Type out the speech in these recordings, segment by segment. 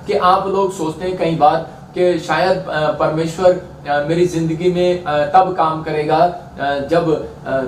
कि आप लोग सोचते हैं कई बार कि शायद परमेश्वर मेरी जिंदगी में तब काम करेगा जब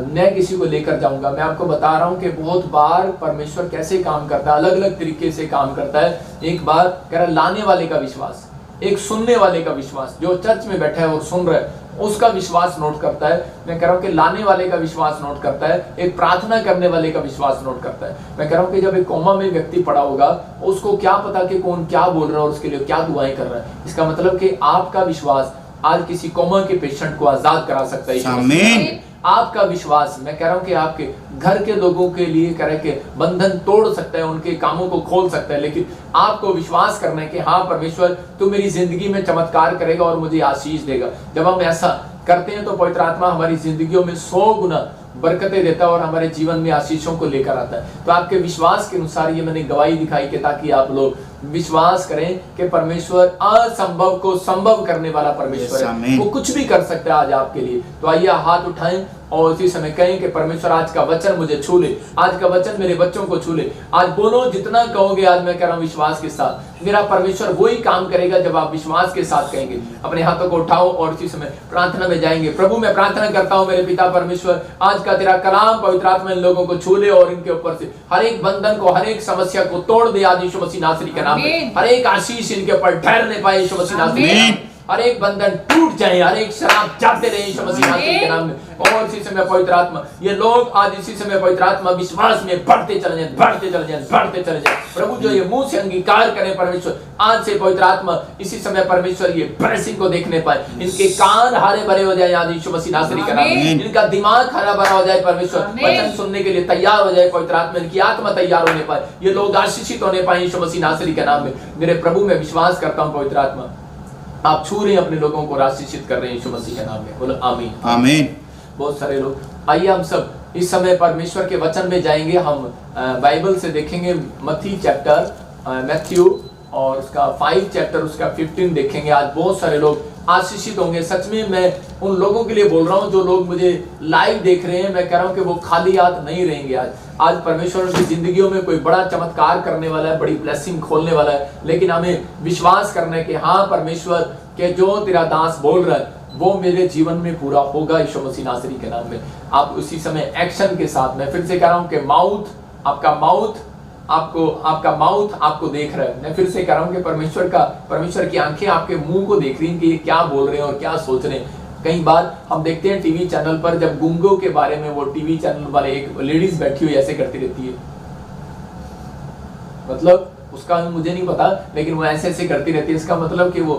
मैं किसी को लेकर जाऊंगा। मैं आपको बता रहा हूं कि बहुत बार परमेश्वर कैसे काम करता है, अलग अलग तरीके से काम करता है। एक बार कह रहा लाने वाले का विश्वास, एक सुनने वाले का विश्वास, जो चर्च में बैठा है और सुन रहा है उसका विश्वास नोट करता है। मैं कह रहा हूं कि लाने वाले का विश्वास नोट करता है, एक प्रार्थना करने वाले का विश्वास नोट करता है। मैं कह रहा हूं कि जब एक कोमा में व्यक्ति पड़ा होगा, उसको क्या पता कि कौन क्या बोल रहा है और उसके लिए क्या दुआएं कर रहा है। इसका मतलब कि आपका विश्वास आज किसी कोमा के पेशेंट को आजाद करा सकता है। आमीन। आपका विश्वास, मैं कह रहा हूं कि आपके घर के लोगों के लिए कह रहे कि बंधन तोड़ सकता है, उनके कामों को खोल सकता है। लेकिन आपको विश्वास करना है कि हाँ परमेश्वर तू मेरी जिंदगी में चमत्कार करेगा और मुझे आशीष देगा। जब हम ऐसा करते हैं तो पवित्र आत्मा हमारी जिंदगियों में 100 गुना बरकतें देता है और हमारे जीवन में आशीषों को लेकर आता है। तो आपके विश्वास के अनुसार ये मैंने गवाही दिखाई कि ताकि आप लोग विश्वास करें कि परमेश्वर असंभव को संभव करने वाला परमेश्वर है, वो कुछ भी कर सकता है आज आपके लिए। तो आइए हाथ उठाएं और उसी समय कहें कि परमेश्वर आज का वचन मुझे छू ले, आज का वचन मेरे बच्चों को छू ले। आज बोलो जितना कहोगे, आज मैं कह रहा हूं विश्वास के साथ मेरा परमेश्वर वही काम करेगा जब आप विश्वास के साथ कहेंगे। अपने हाथों को उठाओ और उसी समय प्रार्थना में जाएंगे। प्रभु मैं प्रार्थना करता हूं मेरे पिता परमेश्वर, आज का तेरा कलाम पवित्र आत्मा इन लोगों को छू ले और इनके ऊपर से हर एक बंधन को, हर एक समस्या को तोड़ दे आज यीशु मसीह नासरी के नाम में। हर एक आशीष इनके ऊपर ठहरने पाए यीशु मसीह नासरी के नाम में। हर एक बंधन टूट जाए, हर एक शराब जाते रहे यीशु मसीह नासरी के नाम में। और इसी समय पवित्र आत्मा, ये लोग आज इसी समय पवित्र आत्मा विश्वास में बढ़ते चले जाएं, बढ़ते चले जाएं, बढ़ते चले जाएं। प्रभु जो ये मुंह से अंगीकार करें परमेश्वर, आज से पवित्र आत्मा इसी समय परमेश्वर ये ब्लेसिंग को देखने पाए। इनके कान हरे भरे हो जाए आज यीशु मसीह नासरी के नाम में। इनका दिमाग हरा भरा हो जाए परमेश्वर, वचन सुनने के लिए तैयार हो जाए पवित्र आत्मा, इनकी आत्मा तैयार होने पाए, ये लोग आशीषित होने पाए यीशु मसीह नासरी के नाम में। मेरे प्रभु मैं विश्वास करता हूँ पवित्र आत्मा आप छू रहे हैं अपने लोगों को, आशीषित कर रहे हैं यीशु मसीह के नाम में। बोलो आमीन आमीन। बहुत सारे लोग, आइए हम सब इस समय परमेश्वर के वचन में जाएंगे। हम बाइबल से देखेंगे मत्ती चैप्टर, मैथ्यू और उसका 5 चैप्टर उसका 15 देखेंगे। आज बहुत सारे लोग आशीषित होंगे। सच में मैं उन लोगों के लिए बोल रहा हूं जो लोग मुझे लाइव देख रहे हैं। मैं कह रहा हूं कि वो खाली हाथ नहीं रहेंगे। आज परमेश्वर की जिंदगियों में कोई बड़ा चमत्कार करने वाला है, बड़ी ब्लेसिंग खोलने वाला है। लेकिन हमें विश्वास करना है कि हाँ परमेश्वर के जो तेरा दास बोल रहा है वो मेरे जीवन में पूरा होगा यीशु मसीह नासरी के नाम में। आप उसी समय एक्शन के साथ, मैं फिर से कह रहा हूं कि आपका माउथ आपको देख रहा है। मैं फिर से कह रहा हूं कि परमेश्वर की आंखें आपके मुंह को देख रही हैं कि ये क्या बोल रहे हैं और क्या सोच रहे हैं। कई बार हम देखते हैं टीवी चैनल पर, जब गूंगों के बारे में वो टीवी चैनल वाले एक लेडीज बैठी हुई ऐसे करती रहती है, मतलब उसका मुझे नहीं पता, लेकिन वो ऐसे ऐसे करती रहती है। इसका मतलब कि वो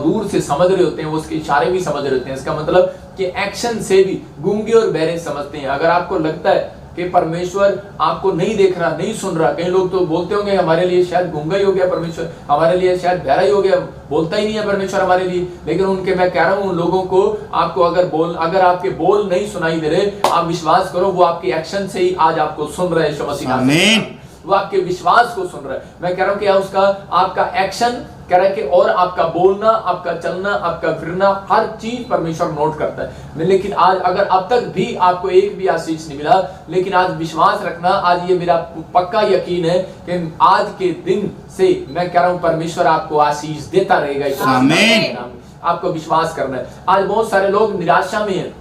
दूर से समझ रहे होते हैं, वो उसके इशारे भी समझ रहे होते हैं। इसका मतलब कि एक्शन से भी गूंगे और बहरे समझते हैं। अगर आपको लगता है कि परमेश्वर आपको नहीं देख रहा, नहीं सुन रहा, कई लोग तो बोलते होंगे हमारे लिए शायद गूंगा ही हो गया परमेश्वर, हमारे लिए शायद बहरा ही हो गया, बोलता ही नहीं है परमेश्वर हमारे लिए। लेकिन उनके, मैं कह रहा हूं उन लोगों को, आपको अगर आपके बोल नहीं सुनाई दे रहे, आप विश्वास करो वो आपके एक्शन से ही आज आपको सुन रहे हैं। आमीन। वो आपके विश्वास को सुन रहा है। मैं कह रहा हूं कि उसका आपका एक्शन कह रहा है कि और आपका बोलना, आपका चलना, आपका फिरना, हर चीज परमेश्वर नोट करता है। लेकिन आज अगर अब तक भी आपको एक भी आशीष नहीं मिला, लेकिन आज विश्वास रखना, आज ये मेरा पक्का यकीन है कि आज के दिन से मैं कह रहा हूं परमेश्वर आपको आशीष देता रहेगा। आमीन। आपको विश्वास करना है। आज बहुत सारे लोग निराशा में हैं,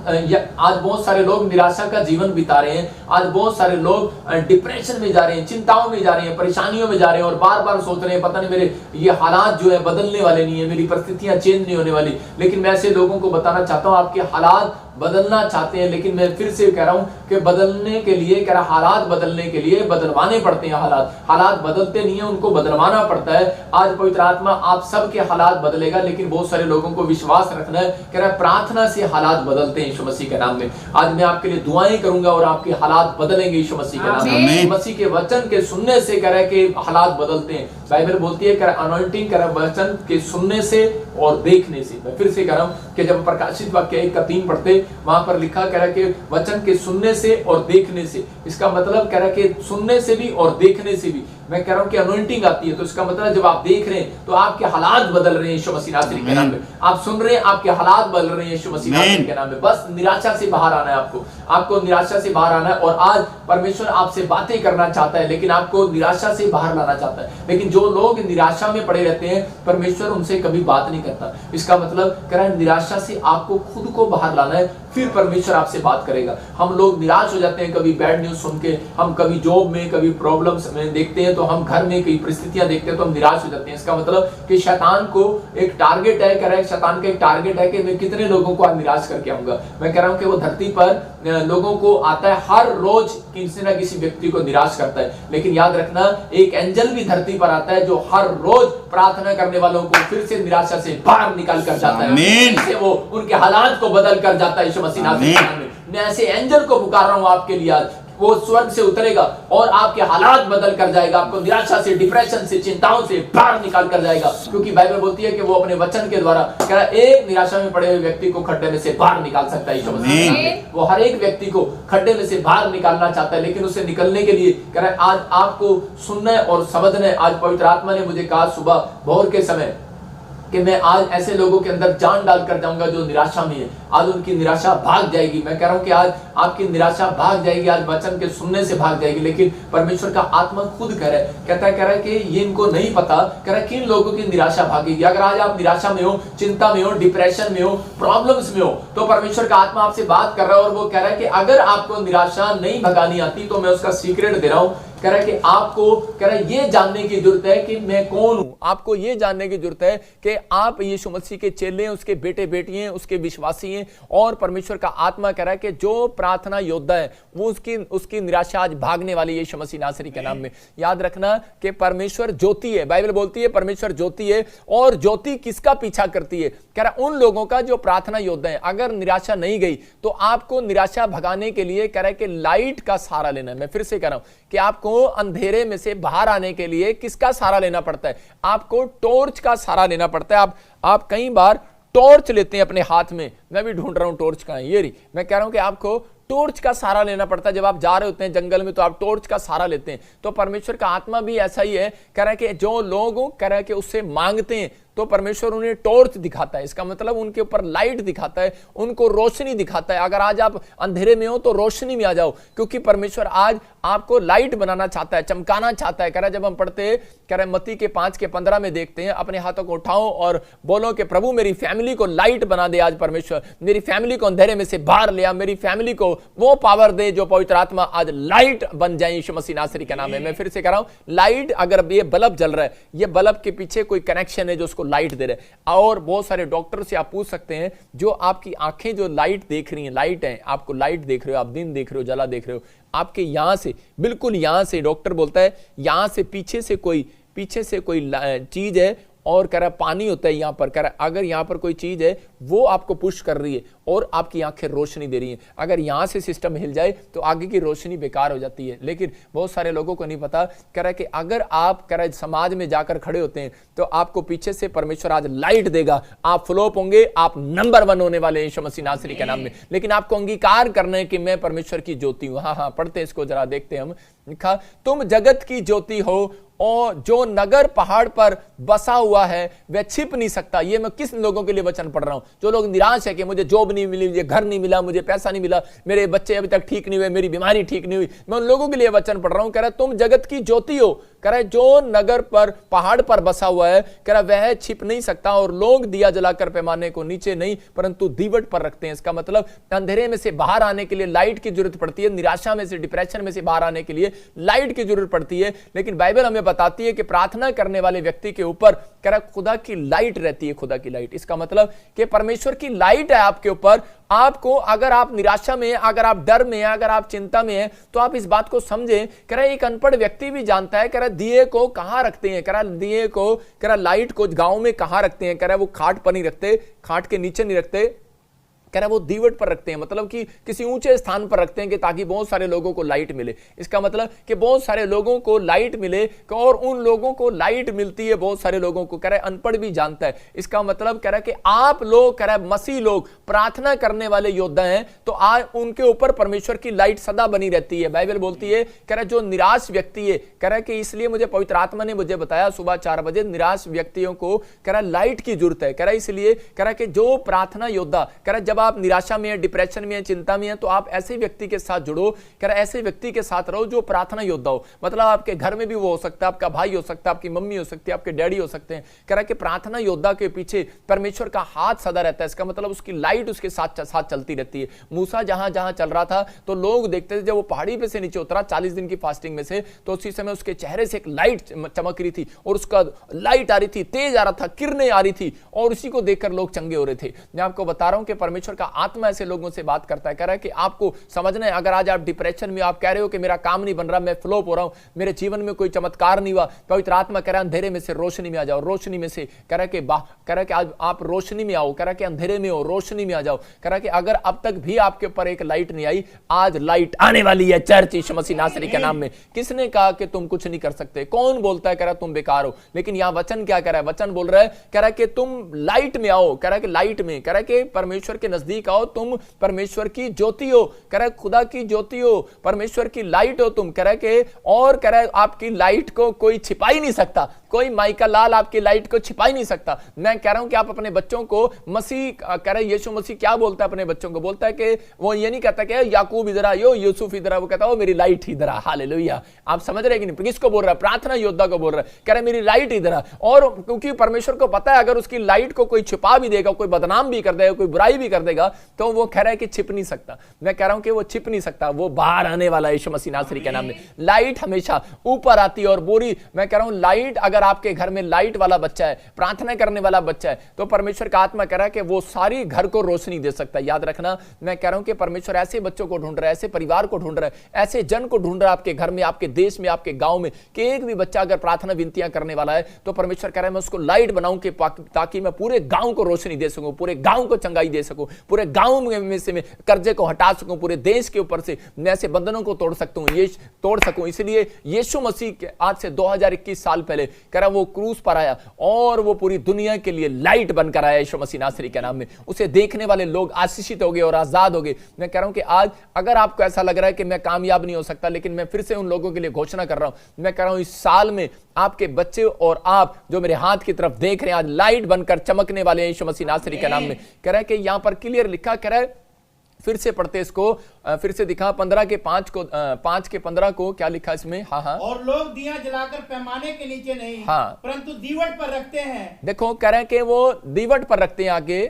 आज बहुत सारे लोग निराशा का जीवन बिता रहे हैं। आज बहुत सारे लोग डिप्रेशन में जा रहे हैं, चिंताओं में जा रहे हैं, परेशानियों में जा रहे हैं और बार बार सोच रहे हैं पता नहीं मेरे ये हालात जो है बदलने वाले नहीं है, मेरी परिस्थितियां चेंज नहीं होने वाली। लेकिन मैं ऐसे लोगों को बताना चाहता हूं आपके हालात बदलना चाहते हैं, लेकिन मैं फिर से कह रहा हूं कि बदलने के लिए, कह रहा हालात बदलने के लिए बदलवाने पड़ते हैं। हालात बदलते नहीं है, उनको बदलवाना पड़ता है। आज पवित्र आत्मा आप सबके हालात बदलेगा, लेकिन बहुत सारे लोगों को विश्वास रखना है, कह रहा प्रार्थना से हालात बदलते हैं यीशु मसीह के नाम में। आज मैं आपके लिए दुआएं करूंगा और आपके हालात बदलेंगे यीशु मसीह के नाम में। मसीह के वचन के सुनने से कह रहा है कि हालात बदलते हैं। बाइबल बोलती है अनॉइंटिंग कह रहा वचन के सुनने से और देखने से। मैं फिर से कह रहा हूं कि जब प्रकाशित वाक्य 1:3 पढ़ते, वहां पर लिखा कह रहा है कि वचन के सुनने से और देखने से। इसका मतलब कह रहा है कि सुनने से भी और देखने से भी। मैं कह रहा हूं कि अनॉइंटिंग आती है, तो इसका मतलब जब आप देख रहे हैं तो आपके हालात बदल रहे हैं यीशु मसीह नासरी के नाम में। आप सुन रहे हैं, आपके हालात बदल रहे हैं यीशु मसीह नासरी के नाम में। बस निराशा से बाहर आना है आपको निराशा से बाहर आना है। और आज परमेश्वर आपसे बातें करना चाहता है, लेकिन आपको निराशा से बाहर लाना चाहता है। लेकिन जो लोग निराशा में पड़े रहते हैं, परमेश्वर उनसे कभी बात नहीं करता। इसका मतलब कह रहा है निराशा से आपको खुद को बाहर लाना है, फिर परमेश्वर आपसे बात करेगा। हम लोग निराश हो जाते हैं कभी बैड न्यूज सुन के, हम कभी जॉब में, कभी प्रॉब्लम्स में देखते हैं, तो हम घर में कई परिस्थितियां देखते हैं तो हम निराश हो जाते हैं। इसका मतलब कि शैतान को एक टारगेट है, कह रहा है शैतान का एक टारगेट है कि मैं कितने लोगों को आज निराश करके आऊंगा। मैं कह रहा हूं कि वो धरती पर लोगों को आता है, हर रोज किसी ना किसी व्यक्ति को निराश करता है। लेकिन याद रखना, एक एंजल भी धरती पर आता है जो हर रोज प्रार्थना करने वालों को फिर से निराशा से बाहर निकाल कर जाता है, फिर से वो उनके हालात को बदल कर जाता है। यीशु मसीह नासरी के नाम में मैं ऐसे एंजल को पुकार रहा हूं आपके लिए आज, वो स्वर्ग से उतरेगा और आपके हालात बदल कर जाएगा, आपको निराशा से, डिप्रेशन से, चिंताओं से बाहर निकाल कर जाएगा। क्योंकि बाइबल बोलती है कि वो अपने वचन के द्वारा कह रहा है एक निराशा में पड़े हुए व्यक्ति को खड्डे में से बाहर निकाल सकता है। यीशु मसीह वो हर एक व्यक्ति को खड्डे में से बाहर निकालना चाहता है, लेकिन उसे निकलने के लिए कह रहा है आज आपको सुनना है और समझना है। आज पवित्र आत्मा ने मुझे कहा सुबह भोर के समय कि मैं आज ऐसे लोगों के अंदर जान डाल कर जाऊंगा जो निराशा में है, आज उनकी निराशा भाग जाएगी। मैं कह रहा हूं कि आज आपकी निराशा भाग जाएगी, आज वचन के सुनने से भाग जाएगी। लेकिन परमेश्वर का आत्मा खुद कह रहा है कि ये इनको नहीं पता, कह रहा है किन लोगों की निराशा भागेगी। अगर आज आप निराशा में हो, चिंता में हो, डिप्रेशन में हो, प्रॉब्लम्स में हो, तो परमेश्वर का आत्मा आपसे बात कर रहा है और वो कह रहा है कि अगर आपको निराशा नहीं भगानी आती तो मैं उसका सीक्रेट दे रहा हूं। कह रहा है कि आपको कह रहा है ये जानने की जरूरत है कि मैं कौन हूं। आपको ये जानने की जरूरत है कि आप यीशु मसीह के चेले हैं, उसके बेटे बेटी हैं, उसके विश्वासी हैं। और परमेश्वर का आत्मा कह रहा है कि जो प्रार्थना योद्धा है वो उसकी निराशा आज भागने वाली है यीशु मसीह नासरी के नाम में। याद रखना कि परमेश्वर ज्योति है, बाइबल बोलती है परमेश्वर ज्योति है। और ज्योति किसका पीछा करती है? कह रहा है उन लोगों का जो प्रार्थना योद्धा है। अगर निराशा नहीं गई तो आपको निराशा भगाने के लिए कह रहा है कि लाइट का सहारा लेना है। मैं फिर से कह रहा हूं कि आपको अंधेरे में से बाहर आने के लिए किसका सहारा लेना पड़ता है? आपको टॉर्च का सहारा लेना पड़ता है। आप कई बार टॉर्च लेते हैं अपने हाथ में, मैं भी ढूंढ रहा हूं टॉर्च कहां है, ये रही। मैं कह रहा हूं कि आपको टॉर्च का सहारा लेना पड़ता है। जब आप जा रहे होते हैं जंगल में तो आप टॉर्च का सहारा लेते हैं। तो परमेश्वर का आत्मा भी ऐसा ही है, कह रहा है कि जो लोग कह रहा है कि उससे मांगते हैं तो परमेश्वर उन्हें टॉर्च दिखाता है। इसका मतलब उनके ऊपर लाइट दिखाता है, उनको रोशनी दिखाता है। अगर आज आप अंधेरे में हो तो रोशनी में आ जाओ, क्योंकि परमेश्वर आज आपको लाइट बनाना चाहता है, चमकाना चाहता है। कह रहा है जब हम पढ़ते हैं, कह रहा है मत्ती के 5:15 में देखते हैं, अपने हाथों को उठाओ और बोलो कि प्रभु मेरी फैमिली को लाइट बना दे। आज परमेश्वर मेरी फैमिली को अंधेरे में से बाहर ले आ, मेरी फैमिली को वो पावर दे जो पवित्र आत्मा आज लाइट बन जाए यीशु मसीह नासरी का नाम है। मैं फिर से कह रहा हूं, लाइट, अगर ये बल्ब जल रहा है, ये बल्ब के पीछे कोई कनेक्शन है जो उसको लाइट दे रहे। और बहुत सारे डॉक्टर से आप पूछ सकते हैं, जो आपकी आंखें जो लाइट देख रही हैं, लाइट है, आपको लाइट देख रहे हो, आप दिन देख रहे हो, जला देख रहे हो, आपके यहां से, बिल्कुल यहां से, डॉक्टर बोलता है यहां से पीछे से कोई चीज है और कह रहा है पानी होता है यहां पर। कह रहा है अगर यहां पर कोई चीज है वो आपको पुश कर रही है और आपकी आंखें रोशनी दे रही हैं। अगर यहां से सिस्टम हिल जाए तो आगे की रोशनी बेकार हो जाती है। लेकिन बहुत सारे लोगों को नहीं पता। कह रहा है कि अगर आप कह रहा है समाज में जाकर खड़े होते हैं तो आपको पीछे से परमेश्वर आज लाइट देगा, आप फ्लोप होंगे, आप नंबर 1 होने वाले यीशु मसीह नासरी के नाम में। लेकिन आपको अंगीकार करना है कि मैं परमेश्वर की ज्योति हूं। हाँ, पढ़ते हैं इसको, जरा देखते हैं हम। लिखा, तुम जगत की ज्योति हो और जो नगर पहाड़ पर बसा हुआ है वह छिप नहीं सकता। ये मैं किस लोगों के लिए वचन पढ़ रहा हूं? जो लोग निराश है कि मुझे जॉब नहीं मिली, मुझे घर नहीं मिला, मुझे पैसा नहीं मिला, मेरे बच्चे अभी तक ठीक नहीं हुए, मेरी बीमारी ठीक नहीं हुई। मैं उन लोगों के लिए वचन पढ़ रहा हूं। कह रहा है तुम जगत की ज्योति हो। कह रहा है जो नगर पर पहाड़ पर बसा हुआ है, कह रहा है वह छिप नहीं सकता। और लोग दिया जलाकर पैमाने को नीचे नहीं परंतु दीवट पर रखते हैं। इसका मतलब अंधेरे में से बाहर आने के लिए लाइट की जरूरत पड़ती है, निराशा में से, डिप्रेशन में से बाहर आने के लिए लाइट की जरूरत पड़ती है। लेकिन बाइबल हमें बताती है कि प्रार्थना करने वाले व्यक्ति के ऊपर कह रहा खुदा की लाइट रहती है, खुदा की लाइट। इसका मतलब कि परमेश्वर की लाइट है आपके ऊपर। आपको, अगर आप निराशा में, अगर आप डर में, अगर आप चिंता में हैं, तो आप इस बात को समझें। कह रहा एक अनपढ़ व्यक्ति भी जानता है, कह रहा दिए को कहां रखते हैं, कह रहा दिए को, कह रहा लाइट को गांव में कहां रखते हैं। कह रहा वो खाट पर नहीं रखते, खाट के नीचे नहीं रखते, कह रहा है वो दीवट पर रखते हैं, मतलब कि किसी ऊंचे स्थान पर रखते हैं कि ताकि बहुत सारे लोगों को लाइट मिले। इसका मतलब कि बहुत सारे लोगों को लाइट मिले, और उन लोगों को लाइट मिलती है बहुत सारे लोगों को। कह रहा है अनपढ़ भी जानता है। इसका मतलब कह रहा है कि आप लोग, कह रहा है मसीह लोग प्रार्थना करने वाले योद्धा हैं, तो आज उनके ऊपर परमेश्वर की लाइट सदा बनी रहती है। बाइबल बोलती है, कह रहा है जो निराश व्यक्ति है, कह रहा है कि इसलिए मुझे पवित्र आत्मा ने मुझे बताया सुबह 4 बजे, निराश व्यक्तियों को कह रहा है लाइट की जरूरत है। कह रहा है इसलिए कह रहा है कि जो प्रार्थना योद्धा, कह रहा है जब आप निराशा में है, डिप्रेशन में है, चिंता में है, तो आप ऐसे व्यक्ति के साथ जुड़ो। कह रहा है ऐसे व्यक्ति के साथ रहो जो प्रार्थना योद्धा हो। मतलब आपके घर में भी वो हो सकता है, आपका भाई हो सकता है, आपकी मम्मी हो सकती है, आपके डैडी हो सकते हैं। कह रहा है कि प्रार्थना योद्धा के पीछे परमेश्वर का हाथ सदा रहता है। इसका मतलब उसकी लाइट उसके साथ साथ चलती रहती है। मूसा जहां जहां चल रहा था तो लोग देखते थे, जब वो पहाड़ी पे से नीचे उतरा 40 दिन की फास्टिंग में से, तो उसी समय उसके चेहरे से एक लाइट चमक रही थी, और उसका लाइट आ रही थी, तेज आ रहा था, किरणें आ रही थी, और उसी को देखकर लोग चंगे हो रहे थे। मैं आपको बता रहा हूं कि परमेश्वर का आत्मा ऐसे लोगों से बात करता है। कह रहा है कि आपको समझना है, अगर आज आप डिप्रेशन में, आप कह रहे हो कि मेरा काम नहीं बन रहा, मैं फ्लॉप हो रहा हूं, मेरे जीवन में कोई चमत्कार नहीं हुआ, पवित्र आत्मा कह रहा है अंधेरे में से रोशनी में आ जाओ। रोशनी में से कह रहा है कि आज आप रोशनी में आओ। कह रहा है कि अंधेरे में हो, रोशनी में आ जाओ। कह रहा है कि अगर अब तक भी आपके ऊपर एक लाइट नहीं आई, आज लाइट आने वाली है चर्च यीशु मसीह नासरी के नाम में। किसने कहा कि तुम कुछ नहीं कर सकते? कौन बोलता है कह रहा है तुम बेकार हो? लेकिन यहां वचन क्या कह रहा है? वचन बोल रहा है, कह रहा है कि तुम लाइट में आओ। कह रहा है कि लाइट में, कह रहा है कि परमेश्वर के नजदीक आओ, तुम परमेश्वर की ज्योति हो। कह रहा है खुदा की ज्योति हो, परमेश्वर की लाइट हो तुम। कह रहा है कि और कह रहा है आपकी लाइट को कोई छिपा ही नहीं सकता, कोई माइका लाल आपकी लाइट को छिपा ही नहीं सकता। मैं कह रहा हूं कि आप अपने बच्चों को मसीह, कह रहा है यीशु मसीह क्या बोलता है अपने बच्चों को? बोलता है कि वो ये नहीं कहता कि याकूब इधर आ, यो यूसुफ इधर आ, वो कहता है मेरी लाइट इधर आ। हालेलुया। आप समझ रहे कि नहीं? किसको बोल रहा है? प्रार्थना योद्धा को बोल रहा है। कह रहा है मेरी लाइट इधर आ। और क्योंकि परमेश्वर को पता है अगर उसकी लाइट को कोई छिपा भी देगा, कोई बदनाम भी कर देगा, कोई बुराई भी कर देगा, तो वो कह रहा है कि छिप नहीं सकता। मैं कह रहा हूं कि वो छिप नहीं सकता, वो बाहर आने वाला है यीशु मसीह नासरी के नाम में। लाइट हमेशा ऊपर आती है और बुरी, मैं कह रहा हूं लाइट, अगर आपके घर में लाइट वाला बच्चा है, प्रार्थना करने वाला बच्चा है, तो परमेश्वर का आत्मा कह रहा है कि वो सारी घर को रोशनी दे सकता है। याद रखना, मैं कह रहा हूं कि परमेश्वर ऐसे बच्चों को ढूंढ रहा है, ऐसे परिवार को ढूंढ रहा है, ऐसे जन को ढूंढ रहा है आपके घर में, आपके देश में, आपके गांव में, कि एक भी बच्चा अगर प्रार्थना विनतियां करने वाला है तो परमेश्वर कह रहा है मैं उसको लाइट बनाऊं कि ताकि मैं पूरे गांव को रोशनी दे सकूं, पूरे गांव को चंगाई दे सकूं, पूरे गांव में से मैं कर्जे को हटा सकूं, पूरे देश के ऊपर से मैं ऐसे बंधनों को तोड़ सकूं। इसलिए यीशु मसीह आज से 2021 साल पहले कह रहा वो क्रूस पर आया और वो पूरी दुनिया के लिए लाइट बनकर आया यीशु मसीह नासरी के नाम में। उसे देखने वाले लोग आशीषित हो गए और आजाद हो गए। मैं कह रहा हूं कि आज अगर आपको ऐसा लग रहा है कि मैं कामयाब नहीं हो सकता, लेकिन मैं फिर से उन लोगों के लिए घोषणा कर रहा हूं, मैं कह रहा हूं इस साल में आपके बच्चे और आप जो मेरे हाथ की तरफ देख रहे हैं, आज लाइट बनकर चमकने वाले हैं यीशु मसीह नासरी के नाम में। कह रहा है कि यहां पर क्लियर लिखा, कह रहा है, फिर से पढ़ते इसको, फिर से दिखा 15 के 5 को, 5 के 15 को क्या लिखा इसमें? हाँ। और लोग दिया जलाकर पैमाने के नीचे नहीं, हाँ, परंतु दीवट पर रखते हैं। देखो कह रहे हैं कि वो दीवट पर रखते हैं आगे,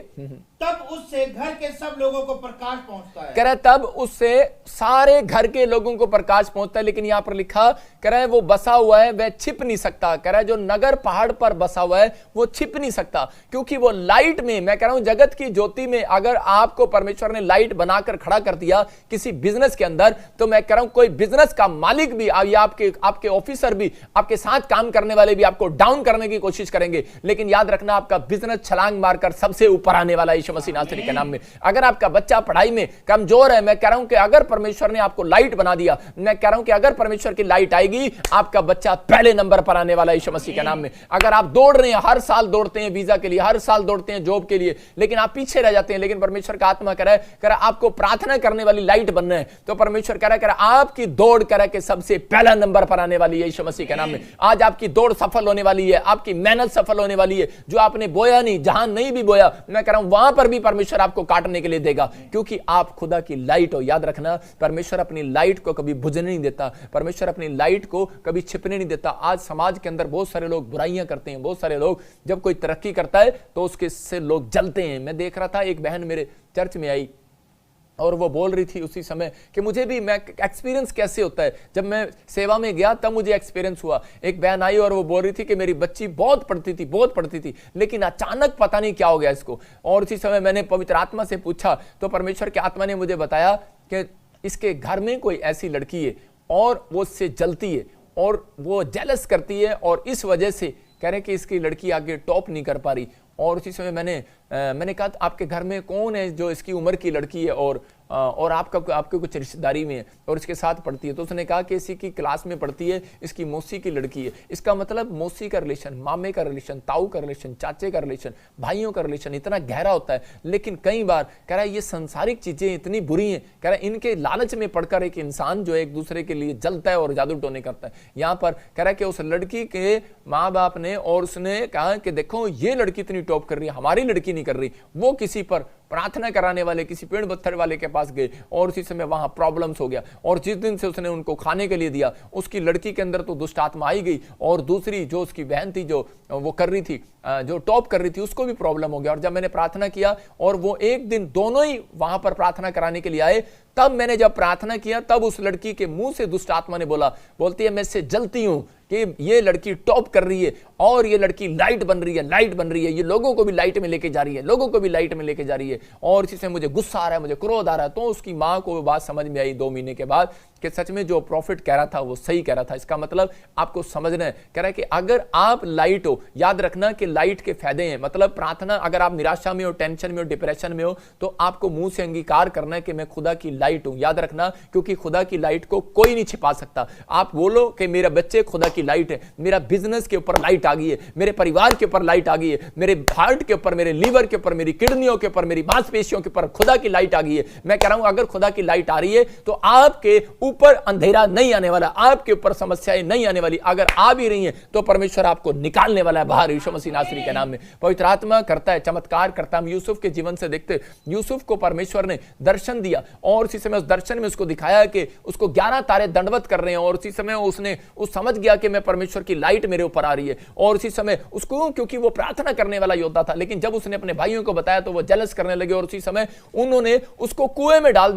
तब उससे घर के सब लोगों को प्रकाश पहुंचता है। कह रहा है तब उससे सारे घर के लोगों को प्रकाश पहुंचता है। लेकिन यहां पर लिखा, कह रहा है वो बसा हुआ है, वह छिप नहीं सकता। कह रहा है जो नगर पहाड़ पर बसा हुआ है वो छिप नहीं सकता, क्योंकि वो लाइट में, मैं कह रहा हूं जगत की ज्योति में, अगर आपको परमेश्वर ने लाइट बनाकर खड़ा कर दिया किसी बिजनेस के अंदर, तो मैं कह रहा हूं कोई बिजनेस का मालिक भी, आपके ऑफिसर भी, आपके साथ काम करने वाले भी आपको डाउन करने की कोशिश करेंगे, लेकिन याद रखना आपका बिजनेस छलांग मारकर सबसे ऊपर आने वाला यीशु मसीह नासरी के नाम में। अगर आपका बच्चा पढ़ाई में कमजोर है, मैं कह रहा हूं कि अगर परमेश्वर ने आपको लाइट बना दिया, मैं कह रहा हूं कि अगर परमेश्वर की लाइट आएगी, आपका बच्चा पहले नंबर पर आने वाला यीशु मसीह के नाम में। अगर आप दौड़ रहे हैं, हर साल दौड़ते हैं वीजा के लिए, हर साल दौड़ते हैं जॉब के लिए, लेकिन आप पीछे रह जाते हैं, लेकिन परमेश्वर का आत्मा कह रहा है आपको प्रार्थना करने वाली लाइट बनना है, तो परमेश्वर कह रहा है आपकी दौड़ कह रहा है कि सबसे पहला नंबर पर आने वाली है यीशु मसीह के नाम में। आज आपकी दौड़ सफल होने वाली है, आपकी मेहनत सफल होने वाली है। जो आपने बोया नहीं, जहां नहीं भी बोया, मैं कह रहा हूं वहां पर भी परमेश्वर आपको काटने के लिए देगा, क्योंकि आप खुदा की लाइट हो। याद रखना, परमेश्वर अपनी लाइट को कभी बुझने नहीं देता, परमेश्वर अपनी लाइट को कभी छिपने नहीं देता। आज समाज के अंदर बहुत सारे लोग बुराइयां करते हैं, बहुत सारे लोग जब कोई तरक्की करता है तो उसके से लोग जलते हैं। मैं देख रहा था, एक बहन मेरे चर्च में आई और वो बोल रही थी उसी समय कि मुझे भी, मैं एक्सपीरियंस कैसे होता है, जब मैं सेवा में गया तब मुझे एक्सपीरियंस हुआ। एक बहन आई और वो बोल रही थी कि मेरी बच्ची बहुत पढ़ती थी, लेकिन अचानक पता नहीं क्या हो गया इसको। और उसी समय मैंने पवित्र आत्मा से पूछा तो परमेश्वर की आत्मा ने मुझे बताया कि इसके घर में कोई ऐसी लड़की है और वो उससे जलती है और वो जेलस करती है, और इस वजह से कह रहे कि इसकी लड़की आगे टॉप नहीं कर पा रही। और उसी समय मैंने कहा आपके घर में कौन है जो इसकी उम्र की लड़की है और आपके कुछ रिश्तेदारी में है और इसके साथ पढ़ती है। तो उसने कहा कि इसी की क्लास में पढ़ती है, इसकी मौसी की लड़की है। इसका मतलब मौसी का रिलेशन, मामे का रिलेशन, ताऊ का रिलेशन, चाचे का रिलेशन, भाइयों का रिलेशन इतना गहरा होता है। लेकिन कई बार कह रहा है ये संसारिक चीजें इतनी बुरी हैं, कह रहा है इनके लालच में पड़कर एक इंसान जो है एक दूसरे के लिए जलता है और जादू टोने करता है। यहाँ पर कह रहा है कि उस लड़की के माँ बाप ने और उसने कहा कि देखो ये लड़की इतनी टॉप कर रही है, हमारी लड़की नहीं कर रही। वो किसी पर प्रार्थना कराने वाले किसी पेड़ पत्थर वाले के पास गए और उसी समय वहां प्रॉब्लम्स हो गया। और जिस दिन से उसने उनको खाने के लिए दिया उसकी लड़की के अंदर तो दुष्ट आत्मा आई गई और दूसरी जो उसकी बहन थी जो वो कर रही थी, जो टॉप कर रही थी, उसको भी प्रॉब्लम हो गया। और जब मैंने प्रार्थना किया और वो एक दिन दोनों ही वहां पर प्रार्थना कराने के लिए आए, तब मैंने जब प्रार्थना किया तब उस लड़की के मुंह से दुष्ट आत्मा ने बोलती है मैं इससे जलती हूं कि ये लड़की टॉप कर रही है और ये लड़की लाइट बन रही है, ये लोगों को भी लाइट में लेके जा रही है, और इसी से मुझे गुस्सा आ रहा है, मुझे क्रोध आ रहा है। तो उसकी मां को बात समझ में आई 2 महीने के बाद कि सच में जो प्रॉफिट कह रहा था वो सही कह रहा था। इसका मतलब आपको समझना है, कह रहा है कि अगर आप लाइट हो, याद रखना कि लाइट के फायदे हैं। मतलब प्रार्थना, अगर आप निराशा में हो, टेंशन में हो, डिप्रेशन में हो, तो आपको मुंह से अंगीकार करना है कि मैं खुदा की लाइट हूं। याद रखना, क्योंकि खुदा की लाइट को कोई नहीं छिपा सकता। आप बोलो कि मेरे बच्चे खुदा की लाइट है, मेरा बिजनेस के ऊपर लाइट आ गई है, मेरे परिवार के ऊपर लाइट आ गई है, मेरे हार्ट के ऊपर, मेरे लीवर के ऊपर, मेरी किडनियों के ऊपर, मेरी मांसपेशियों के ऊपर खुदा की लाइट आ गई है। मैं कह रहा हूं अगर खुदा की लाइट आ रही है तो आपके ऊपर अंधेरा नहीं आने वाला, आपके ऊपर समस्याएं नहीं आने वाली। अगर आ भी रही हैं तो परमेश्वर आपको निकालने वाला है बाहर, यीशु मसीह नासरी के नाम में। पवित्र आत्मा करता है, चमत्कार करता है। हम यूसुफ के जीवन से देखते, यूसुफ को परमेश्वर ने दर्शन दिया और उसी समय उस दर्शन में उसको दिखाया कि उसको 11 तारे दंडवत कर रहे हैं और उसी समय उसने समझ गया कि मैं परमेश्वर की लाइट मेरे ऊपर आ रही है। और उसी समय उसको, क्योंकि वो प्रार्थना करने वाला योद्धा था, लेकिन जब उसने अपने भाइयों को बताया तो वो जेलस करने लगे और उसी समय उन्होंने उसको कुएं में डाल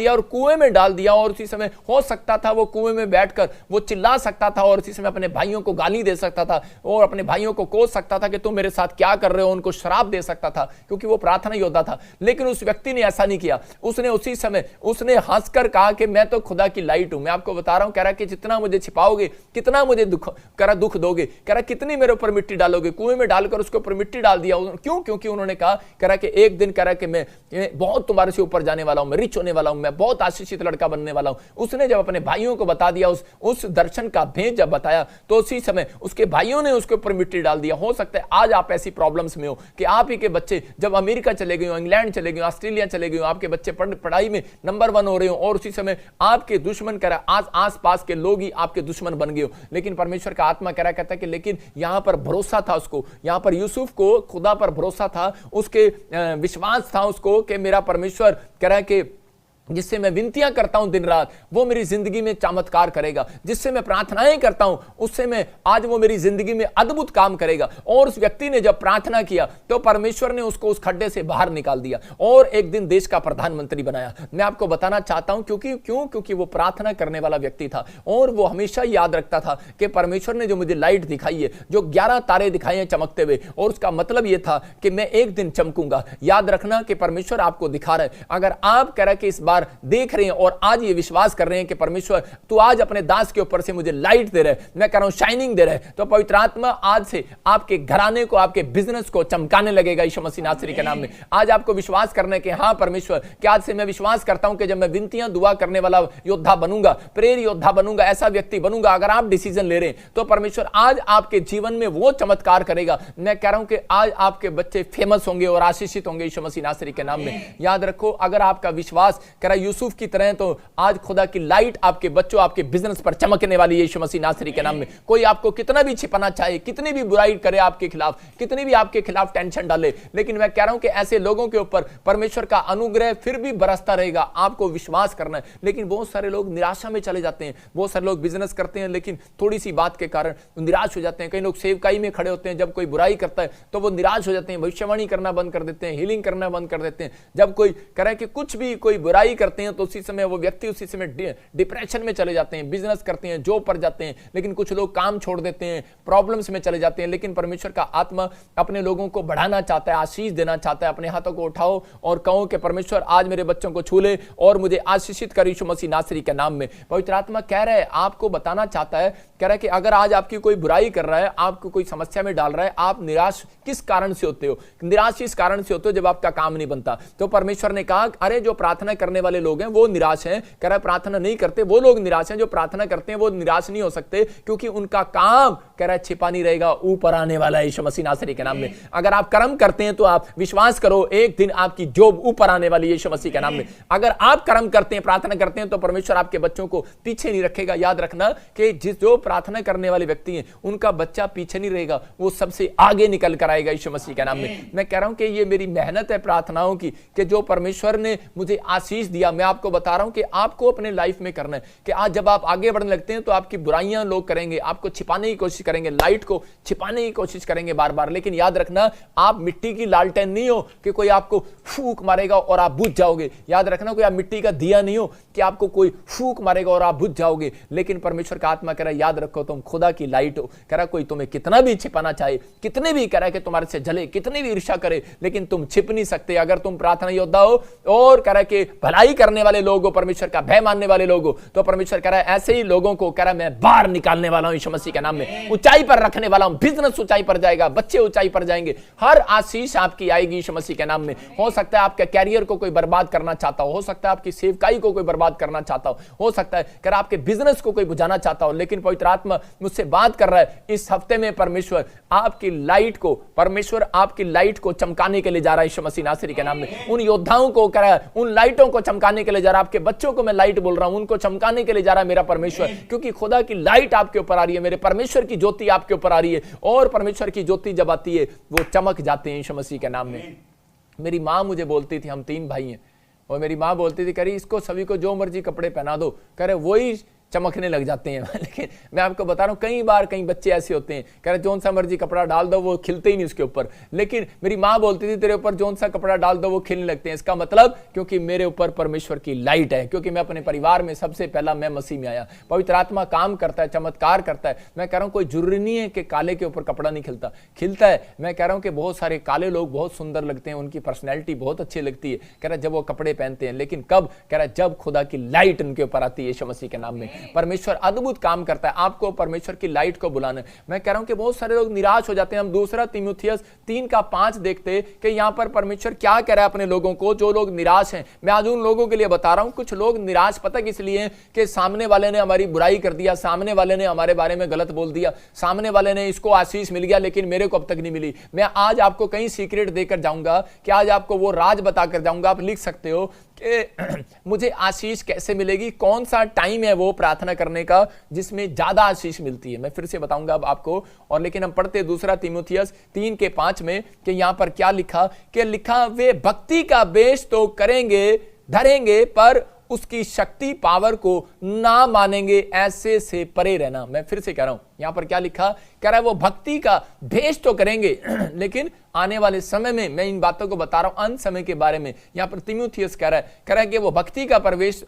दिया और उसी समय हो सकता था वो कुएं में बैठकर वो चिल्ला सकता था और उसी समय अपने भाइयों को गाली दे सकता था और अपने भाइयों को कोस सकता था कि तुम मेरे साथ क्या कर रहे हो, उनको शराब दे सकता था क्योंकि वो प्रार्थना योद्धा था। लेकिन उस व्यक्ति ने ऐसा नहीं किया। उसने उसी समय हंसकर कहा कि मैं तो खुदा की लाइट हूं। मैं आपको बता रहा हूं, कह रहा कि जितना मुझे छिपाओगे, कितना मुझे दुख दोगे, कह रहा कितनी मेरे ऊपर मिट्टी डालोगे। कुएं में डालकर उसके ऊपर मिट्टी डाल दिया। क्यों? क्योंकि उन्होंने कहा, कह रहा कि एक दिन, कह रहा कि मैं बहुत तुम्हारे से ऊपर जाने वाला हूं, मैं रिच होने वाला हूं, मैं बहुत आशीषित लड़का बनने वाला हूं। उसने जब अपने भाइयों को बता दिया, उस दर्शन का भेद जब बताया, तो उसी समय उसके भाइयों ने उसके ऊपर मिट्टी डाल दिया। हो सकता है आज आप ऐसी प्रॉब्लम्स में हो कि आप ही के बच्चे जब अमेरिका चले गए हो, इंग्लैंड चले गए हो, ऑस्ट्रेलिया चले गए हो, आपके बच्चे पढ़ाई में नंबर 1 हो रहे हो और उसी समय आपके दुश्मन कह रहा, आस पास के लोग ही आपके दुश्मन बन गए हो। लेकिन परमेश्वर का आत्मा कह रहा, कहता है कि लेकिन यहां पर भरोसा था उसको, यहां पर यूसुफ को खुदा पर भरोसा था, उसके विश्वास था उसको कि मेरा परमेश्वर कह रहा है कि जिससे मैं विनतियां करता हूं दिन रात, वो मेरी जिंदगी में चमत्कार करेगा। जिससे मैं प्रार्थनाएं करता हूं, उससे मैं आज वो मेरी जिंदगी में अद्भुत काम करेगा। और उस व्यक्ति ने जब प्रार्थना किया तो परमेश्वर ने उसको उस खड्डे से बाहर निकाल दिया और एक दिन देश का प्रधानमंत्री बनाया। मैं आपको बताना चाहता हूं क्योंकि वो प्रार्थना करने वाला व्यक्ति था और वो हमेशा याद रखता था कि परमेश्वर ने जो मुझे लाइट दिखाई है, जो 11 तारे दिखाए हैं चमकते हुए, और उसका मतलब यह था कि मैं एक दिन चमकूंगा। याद रखना कि परमेश्वर आपको दिखा रहा है। अगर आप कह रहे कि इस बार देख रहे हैं और आज ये विश्वास कर रहे हैं कि परमेश्वर तू आज अपने दास के ऊपर से मुझे लाइट दे रहा है, मैं कह रहा हूं शाइनिंग दे रहा है, तो पवित्र आत्मा आज से आपके घराने को, आपके बिजनेस को चमकाने लगेगा यीशु मसीह नासरी के नाम में। आज आपको विश्वास करना है कि हां परमेश्वर, कि आज से मैं विश्वास करता हूं कि जब मैं विनतियां दुआ करने वाला योद्धा बनूंगा, प्रेरित योद्धा बनूंगा, ऐसा व्यक्ति बनूंगा, अगर आप डिसीजन ले रहे हैं तो परमेश्वर आज आपके जीवन में वो चमत्कार करेगा। मैं कह रहा हूं कि आज आपके बच्चे फेमस होंगे और आशीषित होंगे यीशु मसीह नासरी के नाम में। याद रखो, अगर आपका विश्वास कह रहा यूसुफ की तरह, तो आज खुदा की लाइट आपके बच्चों, आपके बिजनेस पर चमकने वाली है यीशु मसीह नासरी के नाम में। कोई आपको कितना भी छिपाना चाहे, कितनी भी बुराई करे आपके खिलाफ, कितनी भी आपके खिलाफ टेंशन डाले, लेकिन मैं कह रहा हूं कि ऐसे लोगों के ऊपर परमेश्वर का अनुग्रह फिर भी बरसता रहेगा। आपको विश्वास करना है। लेकिन बहुत सारे लोग निराशा में चले जाते हैं। बहुत सारे लोग बिजनेस करते हैं लेकिन थोड़ी सी बात के कारण निराश हो जाते हैं। कई लोग सेवकाई में खड़े होते हैं, जब कोई बुराई करता है तो वो निराश हो जाते हैं, भविष्यवाणी करना बंद कर देते हैं, हीलिंग करना बंद कर देते हैं। जब कोई कह रहा है कि कुछ भी कोई बुराई करते हैं तो उसी समय वो व्यक्ति उसी समय डिप्रेशन में चले जाते हैं, बिजनेस करते हैं, जॉब पर जाते हैं, लेकिन कुछ लोग काम छोड़ देते हैं, प्रॉब्लम्स में चले जाते हैं। लेकिन परमेश्वर का आत्मा अपने लोगों को बढ़ाना चाहता है, आशीष देना चाहता है। अपने हाथों को उठाओ और कहो कि परमेश्वर आज मेरे बच्चों को छू ले और मुझे आशीषित कर यीशु मसीह नासरी के नाम में। पवित्र आत्मा कह रहा है, आपको बताना चाहता है, कह रहा है कि अगर आज आपकी कोई बुराई कर रहा है, आपको कोई समस्या में डाल रहा है, आप निराश किस कारण से होते हो? निराश इस कारण से होते हो जब आपका काम नहीं बनता। तो परमेश्वर ने कहा, अरे जो प्रार्थना करने वाले लोग हैं वो निराश हैं। कह रहा है प्रार्थना नहीं करते वो लोग निराश हैं, जो प्रार्थना करते हैं वो निराश नहीं हो सकते, क्योंकि उनका काम कह रहा है छिपा नहीं रहेगा, ऊपर आने वाला है यीशु मसीह नासरी के नाम में। अगर आप कर्म करते हैं तो आप विश्वास करो, एक दिन आपकी जॉब ऊपर आने वाली है यीशु मसीह के नाम में। अगर आप कर्म करते हैं, प्रार्थना करते हैं, तो परमेश्वर आपके बच्चों को पीछे नहीं रखेगा। याद रखना कि जो प्रार्थना करने वाले व्यक्ति हैं उनका बच्चा पीछे नहीं रहेगा, वो सबसे आगे निकल कर आएगा यीशु मसीह के नाम में। मैं कह रहा हूं कि ये मेरी मेहनत है प्रार्थनाओं की, कि जो परमेश्वर ने मुझे आशीष दिया, मैं आपको बता रहा हूं कि आपको अपने लाइफ में करना है। कि आज जब आप आगे बढ़ने लगते हैं तो आपकी बुराइयां लोग करेंगे, आपको छिपाने की कोशिश करेंगे, लाइट को छिपाने की कोशिश करेंगे बार बार। लेकिन याद रखना, आप मिट्टी की लालटेन नहीं हो कि कोई आपको फूंक मारेगा और आप बुझ जाओगे। याद रखना, कोई आप मिट्टी का दिया नहीं हो कि आपको कोई फूंक मारेगा और आप बुझ जाओगे। लेकिन परमेश्वर का आत्मा कह रहा है, याद रखो तुम खुदा की लाइट हो। कह रहा कोई तुम्हें कितना भी छिपाना चाहे, कितने भी कह रहा है कि तुम्हारे से जले, कितनी भी ईर्ष्या करे, लेकिन तुम छिप नहीं सकते अगर तुम प्रार्थना योद्धा हो और कह रहा है कि भलाई करने वाले लोग हो, परमेश्वर का भय मानने वाले लोग हो। तो परमेश्वर कह रहा है ऐसे ही लोगों को कह रहा है मैं बाहर निकालने वाला हूं यीशु मसीह के नाम में, ऊंचाई पर रखने वाला हूं। बिजनेस ऊंचाई पर जाएगा, बच्चे ऊंचाई पर जाएंगे, हर आशीष आपकी आएगी यीशु मसीह के नाम में। हो सकता है आपके कैरियर को कोई बर्बाद करना चाहता हो सकता है आपकी सेवकाई को कोई बर्बाद करना चाहता हो सकता है कि आपके बिजनेस को कोई बुझाना चाहता हो, लेकिन पवित्र आत्मा मुझसे बात कर रहा है इस हफ्ते में परमेश्वर आपकी लाइट को, परमेश्वर आपकी लाइट को चमकाने के लिए जा रहा है यीशु मसीह नासरी के नाम में। उन योद्धाओं को कह रहा है, उन लाइटों को चमकाने के लिए जा रहा है। आपके बच्चों को मैं लाइट बोल रहा हूं, उनको चमकाने के लिए जा रहा है मेरा परमेश्वर, क्योंकि खुदा की लाइट आपके ऊपर आ रही है, मेरे परमेश्वर की ज्योति आपके ऊपर आ रही है। और परमेश्वर की ज्योति जब आती है वो चमक जाते हैं यीशु मसीह के नाम में। मेरी मां मुझे बोलती थी, हम 3 भाई हैं, और मेरी मां बोलती थी, कह रही इसको सभी को जो मर्जी कपड़े पहना दो, कह रहे वही चमकने लग जाते हैं। लेकिन मैं आपको बता रहा हूं कई बार कई बच्चे ऐसे होते हैं, कह रहे जोन सा मर्जी कपड़ा डाल दो वो खिलते ही नहीं उसके ऊपर। लेकिन मेरी मां बोलती थी तेरे ऊपर जोन सा कपड़ा डाल दो वो खिलने लगते हैं। इसका मतलब क्योंकि मेरे ऊपर परमेश्वर की लाइट है, क्योंकि मैं अपने परिवार में सबसे पहला मैं मसीह में आया। पवित्र आत्मा काम करता है, चमत्कार करता है। मैं कह रहा हूं कोई जरूरी नहीं है कि काले के ऊपर कपड़ा नहीं खिलता, खिलता है। मैं कह रहा हूं कि बहुत सारे काले लोग बहुत सुंदर लगते हैं, उनकी पर्सनैलिटी बहुत अच्छी लगती है, कह रहा जब वो कपड़े पहनते हैं। लेकिन कब? कह रहा जब खुदा की लाइट उनके ऊपर आती है यीशु मसीह के नाम में। परमेश्वर अद्भुत काम करता है, आपको परमेश्वर की लाइट को बुलाना है। मैं कह रहा हूं कि बहुत सारे लोग निराश हो जाते हैं। हम 2 तीमुथियुस 3:5 देखते हैं कि यहां पर परमेश्वर क्या कह रहा है अपने लोगों को, जो लोग निराश हैं। मैं आज उन लोगों के लिए बता रहा हूं, कुछ लोग निराश पता किस लिए कि सामने वाले ने हमारी बुराई कर दिया, सामने वाले ने हमारे बारे में गलत बोल दिया, सामने वाले ने इसको आशीष मिल गया लेकिन मेरे को अब तक नहीं मिली। मैं आज आपको कई सीक्रेट देकर जाऊंगा कि आज आपको वो राज बताकर जाऊंगा। आप लिख सकते हो कि मुझे आशीष कैसे मिलेगी, कौन सा टाइम है वो प्रार्थना करने का जिसमें ज्यादा आशीष मिलती है। मैं फिर से बताऊंगा अब आपको। और लेकिन हम पढ़ते 2 तीमुथियुस 3:5 में कि यहां पर क्या लिखा, कि लिखा वे भक्ति का बेश तो करेंगे धरेंगे पर उसकी शक्ति पावर को ना मानेंगे, ऐसे से परे रहना। मैं फिर से कह रहा हूं, यहां पर क्या लिखा, कह रहा है वो भक्ति का भेष तो करेंगे लेकिन आने वाले समय में, मैं इन बातों को बता रहा हूं अंत समय के बारे में। यहां पर तीमुथियुस कह रहा है कि वो भक्ति का प्रवेश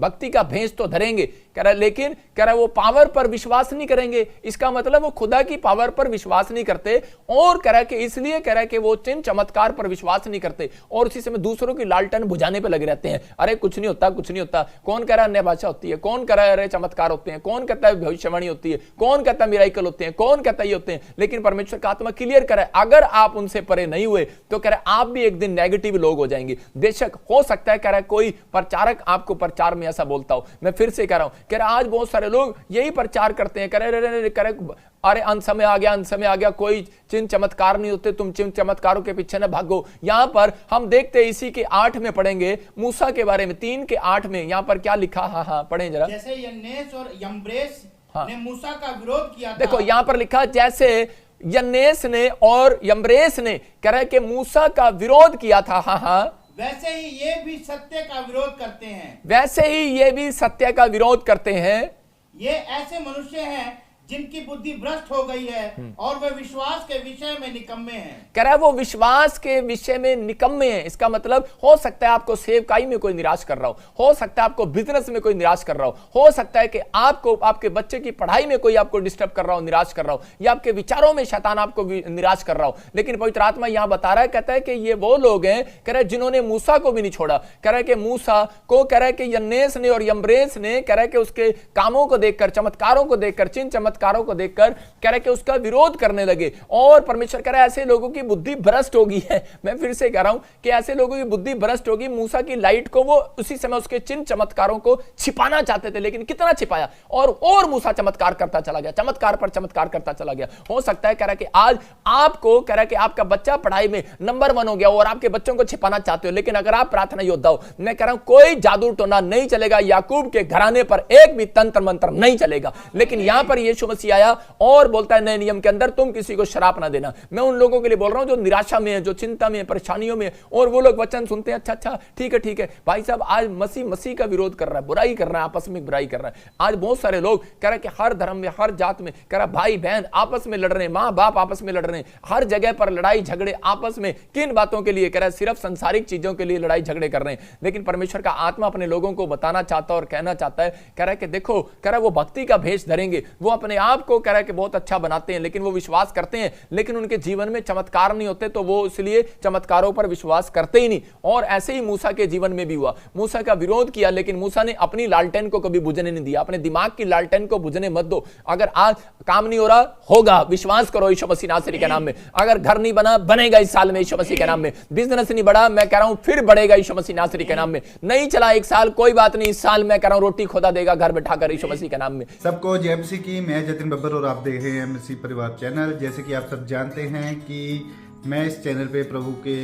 भक्ति का भेष तो धरेंगे, कह रहा है लेकिन कह रहा है वो पावर पर विश्वास नहीं करेंगे। इसका मतलब वो खुदा की पावर पर विश्वास नहीं करते, और कह रहा है कि इसलिए कह रहा है कि वो चिन्ह चमत्कार पर विश्वास नहीं करते, और उसी समय दूसरों की लालटेन बुझाने पर लगे रहते हैं। अरे कुछ नहीं होता, कुछ नहीं होता। कौन कह रहा है अन्य भाषा होती है, कौन कह रहा है अरे चमत्कार होते हैं, कौन कहता है भविष्यवाणी होती है, कौन कहता है मिराकल होते हैं, कौन कहता है ये होते हैं। लेकिन परमेश्वर का आत्मा क्लियर करे, अगर आप उनसे परे नहीं हुए तो कह रहा है आप भी एक दिन नेगेटिव लोग हो जाएंगे। बेशक हो सकता है कह रहा है कोई प्रचारक आपको प्रचार में ऐसा बोलता हो। मैं फिर से कह रहा हूं, कह रहा आज बहुत सारे लोग यही प्रचार करते हैं, कह रहे अरे अंत समय आ गया, अंत समय आ गया, कोई चिन्ह चमत्कार नहीं होते, तुम चिन्ह चमत्कारों के पीछे न भागो। यहां पर हम देखते इसी के 8 में पढ़ेंगे मूसा के बारे में, 3:8 में यहां पर क्या लिखा, हाँ पढ़ें जरा। जैसे यन्नेस और यम्ब्रेस ने मूसा का विरोध किया था। देखो यहां पर लिखा जैसे यन्नेस ने और यम्ब्रेस ने कह रहे कि मूसा का विरोध किया था, हाँ वैसे ही ये भी सत्य का विरोध करते हैं, वैसे ही ये भी सत्य का विरोध करते हैं। ये ऐसे मनुष्य हैं जिनकी बुद्धि भ्रष्ट हो गई है और वे विश्वास के विषय में निकम्मे हैं। कह रहा है वो विश्वास के विषय में निकम्मे हैं। इसका मतलब हो सकता है आपको सेवकाई में कोई निराश कर रहा हो सकता है आपको बिजनेस में कोई निराश कर रहा हो सकता है कि आपको आपके बच्चे की पढ़ाई में कोई आपको डिस्टर्ब कर रहा हो, निराश कर रहा हो, या आपके विचारों में शैतान आपको निराश कर रहा हो। लेकिन पवित्र आत्मा यहां बता रहा है, कहता है कि ये वो लोग हैं, कह रहा है जिन्होंने मूसा को भी नहीं छोड़ा। कह रहा है कि मूसा को, कह रहा है कि यन्नेस ने और यम्ब्रेस ने, कह रहा है कि उसके कामों को देखकर, चमत्कारों को देखकर, चिन्ह चमत्कारों को देखकर, कह रहा है कि उसका विरोध करने लगे। और परमेश्वर कह रहा है ऐसे लोगों की बुद्धि भ्रष्ट होगी है। मैं फिर से कह रहा हूं कि ऐसे लोगों की बुद्धि भ्रष्ट होगी। मूसा की लाइट को वो उसी समय उसके चिन्ह चमत्कारों को छिपाना चाहते थे, लेकिन कितना छिपाया, और मूसा चमत्कार करता चला गया, चमत्कार पर चमत्कार करता चला गया। हो सकता है कह रहा है कि आज आपको, कह रहा है कि आपका बच्चा पढ़ाई में नंबर 1 हो गया और आपके बच्चों को छिपाना चाहते हो, लेकिन अगर आप प्रार्थना योद्धा हो, मैं कह रहा हूं कोई जादू टोना नहीं चलेगा, याकूब के घराने पर एक भी तंत्र मंत्र नहीं चलेगा। लेकिन यहां पर यीशु मसीह आया और बोलता है नए नियम के अंदर तुम किसी को शराप ना देना। मैं उन लोगों के लिए बोल रहा हूं जो निराशा में है, जो चिंता में है, परेशानियों में, और वो लोग वचन सुनते हैं, अच्छा ठीक है भाई साहब, आज मसीह का विरोध कर रहा है, बुराई कर रहा है, आपस में बुराई कर रहा है। आज बहुत सारे लोग कह रहे हैं कि हर धर्म में, हर जात में, कह रहा भाई बहन आपस में लड़ रहे हैं, मां बाप आपस में लड़ रहे हैं, हर जगह पर लड़ाई झगड़े आपस में। किन बातों के लिए? कह रहा है सिर्फ संसारिक चीजों के लिए लड़ाई झगड़े कर रहे हैं। लेकिन परमेश्वर का आत्मा अपने लोगों को बताना चाहता है और कहना चाहता है, कह रहा है कि देखो, कह रहा है वो भक्ति का भेष धरेंगे, वो अपने आप को कह रहा है कि बहुत अच्छा बनाते हैं, लेकिन वो विश्वास करते हैं, लेकिन उनके जीवन में चमत्कार नहीं होते, तो वो इसलिए चमत्कारों पर विश्वास करते ही नहीं। और ऐसे ही मूसा के जीवन में भी हुआ। मूसा का विरोध किया, लेकिन मूसा ने अपनी लालटेन को कभी बुझने नहीं दिया। अपने दिमाग की लालटेन को बुझने मत दो। अगर आज काम नहीं हो रहा, होगा, विश्वास करो यीशु मसीह नासरी के नाम में। अगर घर नहीं बना, बनेगा इस साल में यीशु मसीह के नाम में। बिजनेस नहीं बढ़ा, मैं कह रहा हूं फिर बढ़ेगा यीशु मसीह नासरी के नाम में। नहीं चला एक साल, कोई बात नहीं, इस साल मैं कह रहा हूं रोटी खुदा देगा घर बैठाकर यीशु मसीह के नाम में। सबको जय मसीह की। मैं जतिन बब्बर और आप देख रहे हैं मसीह परिवार चैनल। जैसे कि आप सब जानते हैं कि मैं इस चैनल पे प्रभु के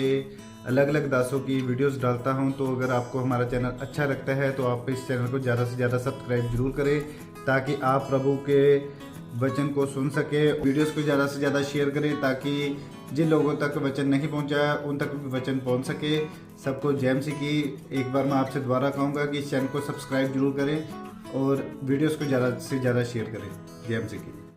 अलग अलग दासों की वीडियोस डालता हूं, तो अगर आपको हमारा चैनल अच्छा लगता है तो आप इस चैनल को ज़्यादा से ज़्यादा सब्सक्राइब जरूर करें, ताकि आप प्रभु के वचन को सुन सके। वीडियोस को ज़्यादा से ज़्यादा शेयर करें, ताकि जिन लोगों तक वचन नहीं पहुंचा उन तक भी वचन पहुंच सके। सबको जय मसीह की। एक बार मैं आपसे दोबारा कहूँगा कि इस चैनल को सब्सक्राइब जरूर करें और वीडियोस को ज़्यादा से ज़्यादा शेयर करें। जय मसीह की।